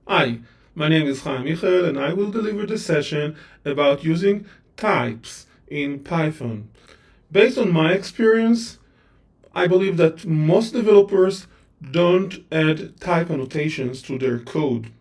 Hi, my name is Chaim Michael and I will deliver the session about using types in Python. Based on my experience, I believe that most developers don't add type annotations to their code.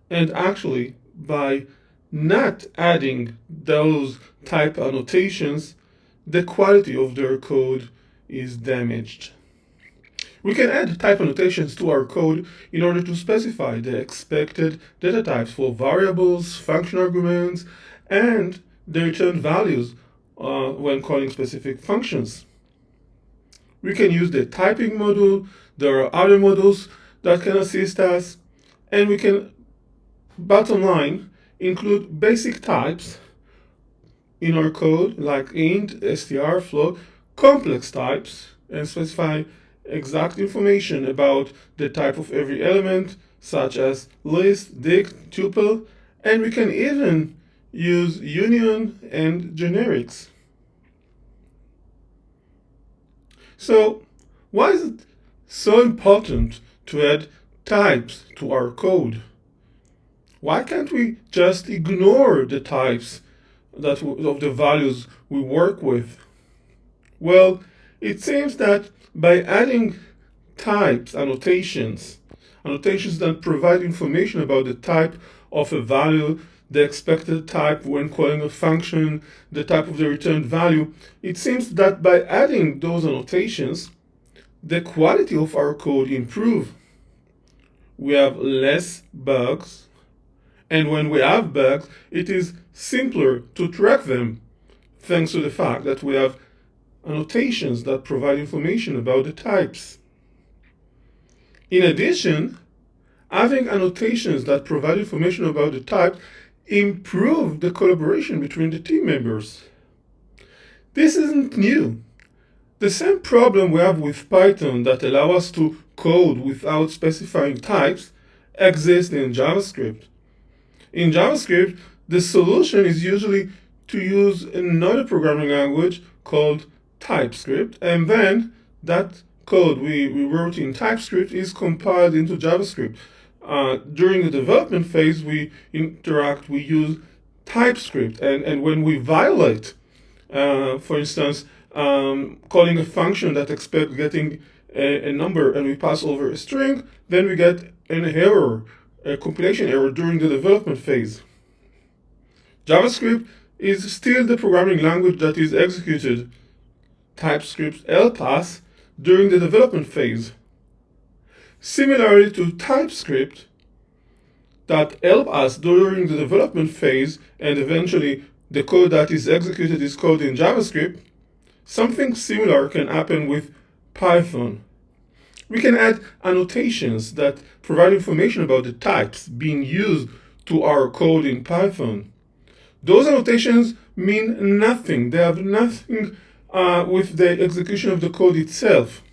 And actually, by not adding those type annotations, the quality of their code is damaged. We can add type annotations to our code in order to specify the expected data types for variables, function arguments, and the return values when calling specific functions. We can use the typing module. There are other modules that can assist us, and we can, bottom line, include basic types in our code like int, str, float, complex types, and specify exact information about the type of every element, such as list, dict, tuple, and we can even use union and generics. So, why is it so important to add types to our code? Why can't we just ignore the types of the values we work with? Well, it seems that by adding types, annotations that provide information about the type of a value, the expected type when calling a function, the type of the returned value, it seems that by adding those annotations, the quality of our code improves. We have less bugs, and when we have bugs, it is simpler to track them thanks to the fact that we have annotations that provide information about the types. In addition, having annotations that provide information about the type improve the collaboration between the team members. This isn't new. The same problem we have with Python that allow us to code without specifying types exists in JavaScript. In JavaScript, the solution is usually to use another programming language called TypeScript, and then that code we wrote in TypeScript is compiled into JavaScript. During the development phase, we use TypeScript, and when we violate, for instance, calling a function that expects getting a number and we pass over a string, then we get an error, a compilation error during the development phase. JavaScript is still the programming language that is executed. TypeScript help us during the development phase. Similarly to TypeScript that help us during the development phase and eventually the code that is executed is code in JavaScript, something similar can happen with Python. We can add annotations that provide information about the types being used to our code in Python. Those annotations mean nothing. They have nothing with the execution of the code itself.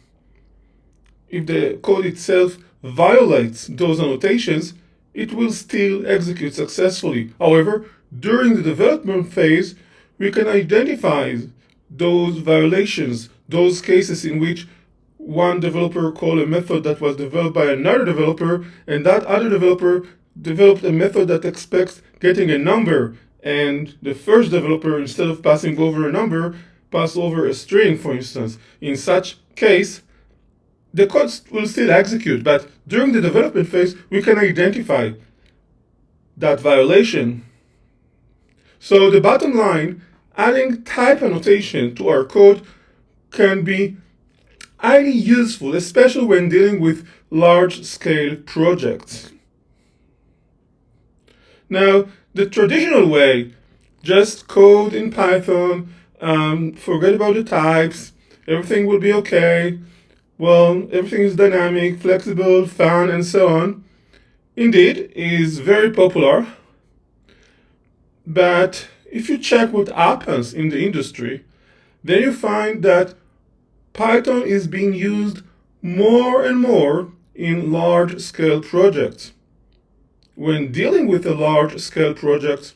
If the code itself violates those annotations, it will still execute successfully. However, during the development phase, we can identify those violations, those cases in which one developer called a method that was developed by another developer, and that other developer developed a method that expects getting a number, and the first developer, instead of passing over a number, passed over a string, for instance. In such case, the code will still execute, but during the development phase, we can identify that violation. So the bottom line, adding type annotation to our code can be highly useful, especially when dealing with large-scale projects. Now, the traditional way, just code in Python, forget about the types, everything will be okay. Well, everything is dynamic, flexible, fun, and so on. Indeed, is very popular. But if you check what happens in the industry, then you find that Python is being used more and more in large-scale projects. When dealing with a large-scale project,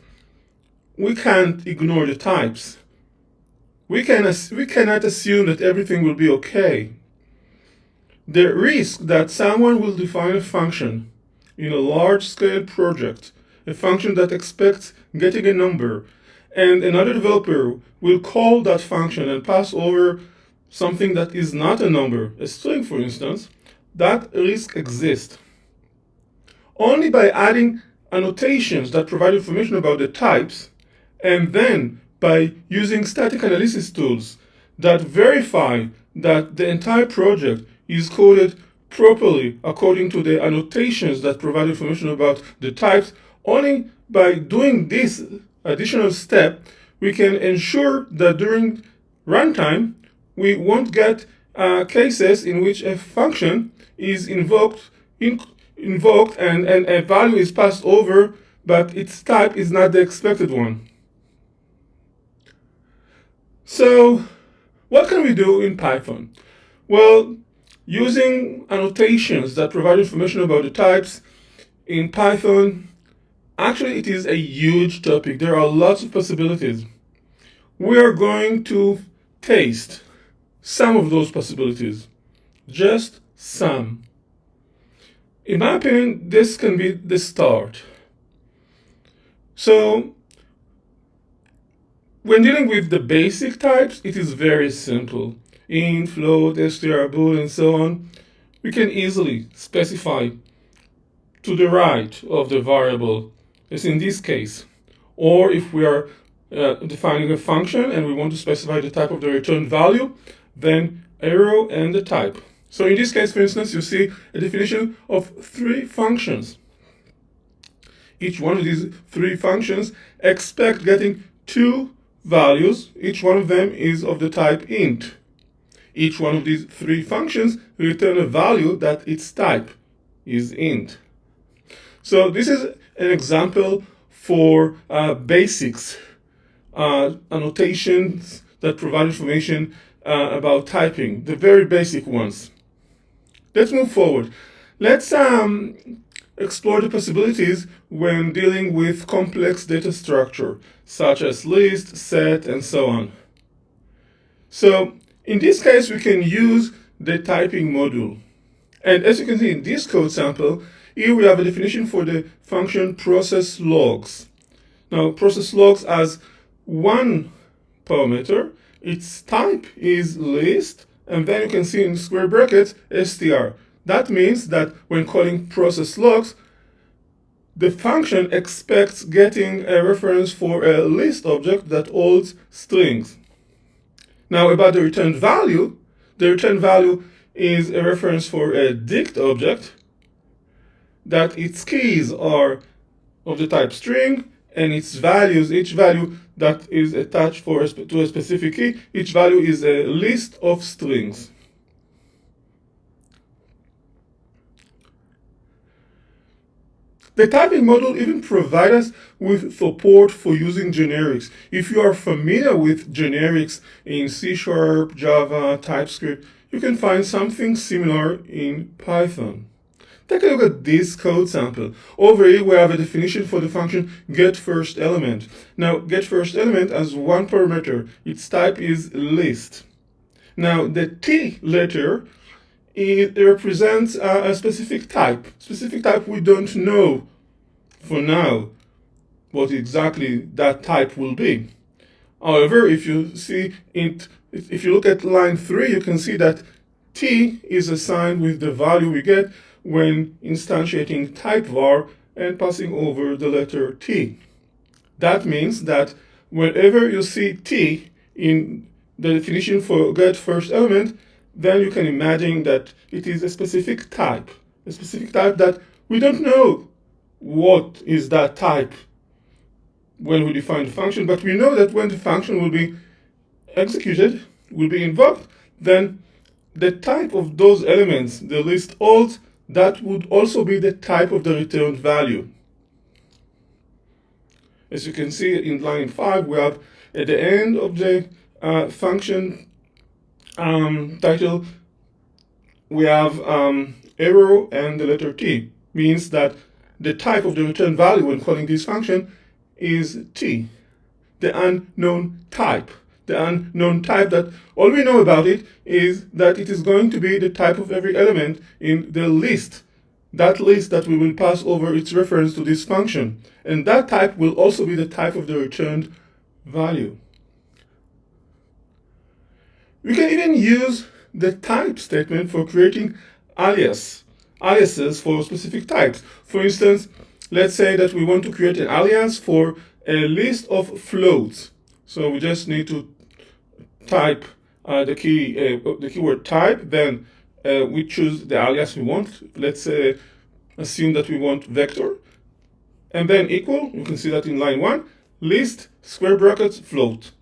we can't ignore the types. We cannot assume that everything will be okay. The risk that someone will define a function in a large-scale project, a function that expects getting a number, and another developer will call that function and pass over something that is not a number, a string for instance, that risk exists. Only by adding annotations that provide information about the types, and then by using static analysis tools that verify that the entire project is coded properly according to the annotations that provide information about the types, only by doing this additional step, we can ensure that during runtime, we won't get cases in which a function is invoked and a value is passed over, but its type is not the expected one. So, what can we do in Python? Well, using annotations that provide information about the types in Python, actually it is a huge topic. There are lots of possibilities. We are going to taste some of those possibilities, just some. In my opinion, this can be the start. So, when dealing with the basic types, it is very simple. Int, float, str, bool, and so on. We can easily specify to the right of the variable, as in this case. Or if we are defining a function and we want to specify the type of the return value, then arrow and the type. So in this case, for instance, you see a definition of 3 functions. Each one of these 3 functions expect getting 2 values. Each one of them is of the type int. Each one of these 3 functions return a value that its type is int. So this is an example for basics, annotations that provide information about typing, the very basic ones. Let's move forward. Let's explore the possibilities when dealing with complex data structure, such as list, set, and so on. So in this case, we can use the typing module. And as you can see in this code sample, here we have a definition for the function process logs. Now, process logs has one parameter. Its type is list, and then you can see in square brackets str. That means that when calling process logs, the function expects getting a reference for a list object that holds strings. Now, about the return value is a reference for a dict object that its keys are of the type string, and its values, each value that is attached to a specific key, each value is a list of strings. The typing module even provides us with support for using generics. If you are familiar with generics in C#, Java, TypeScript, you can find something similar in Python. Take a look at this code sample. Over here, we have a definition for the function getFirstElement. Now, getFirstElement has one parameter. Its type is list. Now, the T letter, it represents a specific type. Specific type we don't know for now what exactly that type will be. However, if you look at line 3, you can see that T is assigned with the value we get when instantiating type var and passing over the letter T. That means that whenever you see T in the definition for getFirstElement, then you can imagine that it is a specific type that we don't know what is that type when we define the function, but we know that when the function will be executed, will be invoked, then the type of those elements, the list holds, that would also be the type of the returned value. As you can see in line 5, we have at the end of the function title, we have arrow and the letter T. Means that the type of the return value when calling this function is T, the unknown type. The unknown type that all we know about it is that it is going to be the type of every element in the list that list that we will pass over its reference to this function. And that type will also be the type of the returned value. We can even use the type statement for creating aliases for specific types. For instance, let's say that we want to create an alias for a list of floats. So we just need to type the keyword type, then we choose the alias we want. Let's assume that we want vector, and then equal, you can see that in line 1, list, square brackets, float.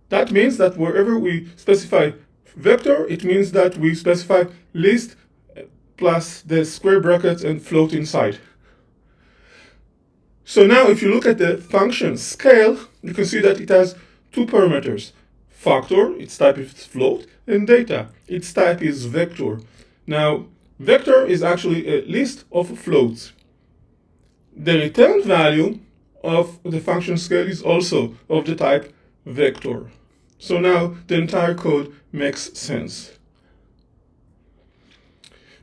That means that wherever we specify vector, it means that we specify list plus the square brackets and float inside. So now if you look at the function scale, you can see that it has two parameters. Factor, its type is float, and data, its type is vector. Now, vector is actually a list of floats. The return value of the function scale is also of the type vector. So now the entire code makes sense.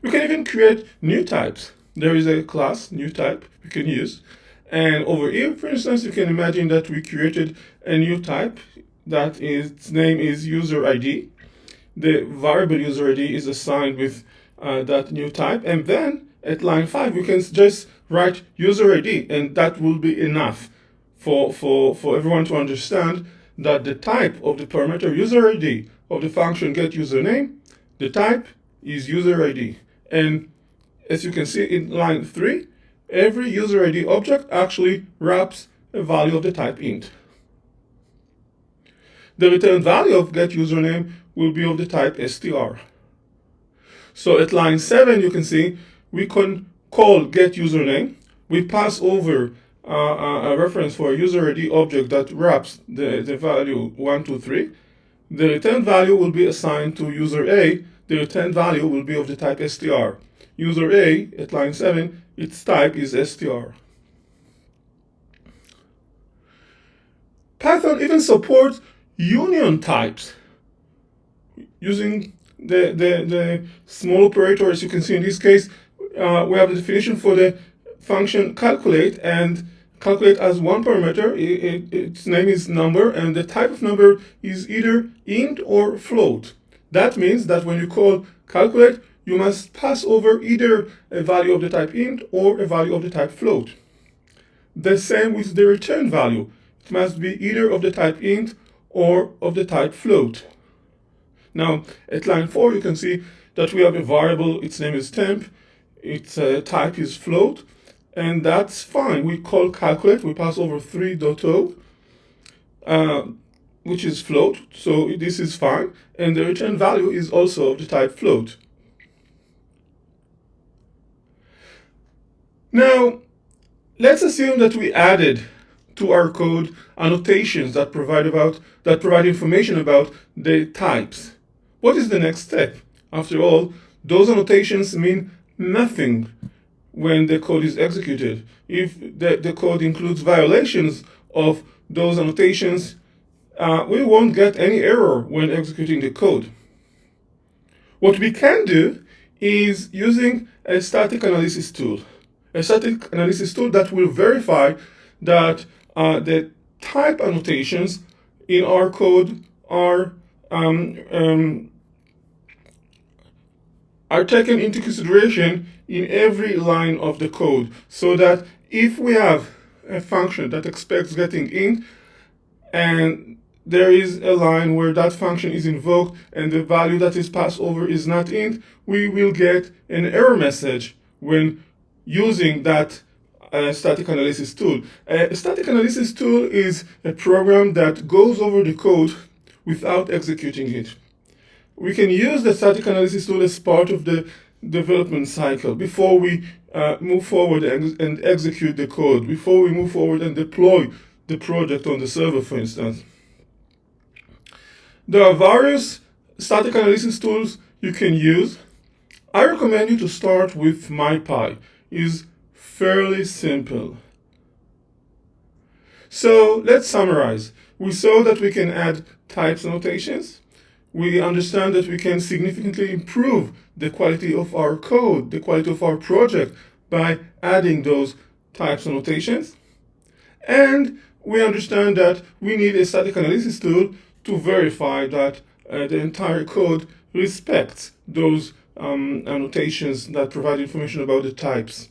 We can even create new types. There is a class, new type, we can use. And over here, for instance, you can imagine that we created a new type that its name is user ID. The variable user ID is assigned with that new type. And then at line 5, we can just write user ID, and that will be enough for everyone to understand that the type of the parameter user ID of the function getUsername, the type is user ID. And as you can see in line 3, every user ID object actually wraps a value of the type int. The return value of getUsername will be of the type str. So at line 7, you can see we can call getUsername. We pass over a reference for a user ID object that wraps the value 1, 2, 3. The return value will be assigned to user A. The return value will be of the type str. User A, at line 7, its type is str. Python even supports union types. Using the small operator, as you can see in this case, we have the definition for the function calculate, and calculate as one parameter. Its name is number, and the type of number is either int or float. That means that when you call calculate, you must pass over either a value of the type int or a value of the type float. The same with the return value. It must be either of the type int or of the type float. Now, at line 4, you can see that we have a variable, its name is temp, its type is float, and that's fine. We call calculate, we pass over 3.0, which is float, so this is fine, and the return value is also of the type float. Now, let's assume that we added to our code annotations that provide information about the types. What is the next step? After all, those annotations mean nothing when the code is executed. If the code includes violations of those annotations, we won't get any error when executing the code. What we can do is using a static analysis tool. A static analysis tool that will verify that the type annotations in our code are taken into consideration in every line of the code, so that if we have a function that expects getting int, and there is a line where that function is invoked and the value that is passed over is not int, we will get an error message when using that static analysis tool. A static analysis tool is a program that goes over the code without executing it. We can use the static analysis tool as part of the development cycle before we move forward and execute the code, before we move forward and deploy the project on the server, for instance. There are various static analysis tools you can use. I recommend you to start with MyPy. It's fairly simple. So let's summarize. We saw that we can add types annotations. We understand that we can significantly improve the quality of our code, the quality of our project, by adding those types annotations. And we understand that we need a static analysis tool to verify that the entire code respects those annotations that provide information about the types.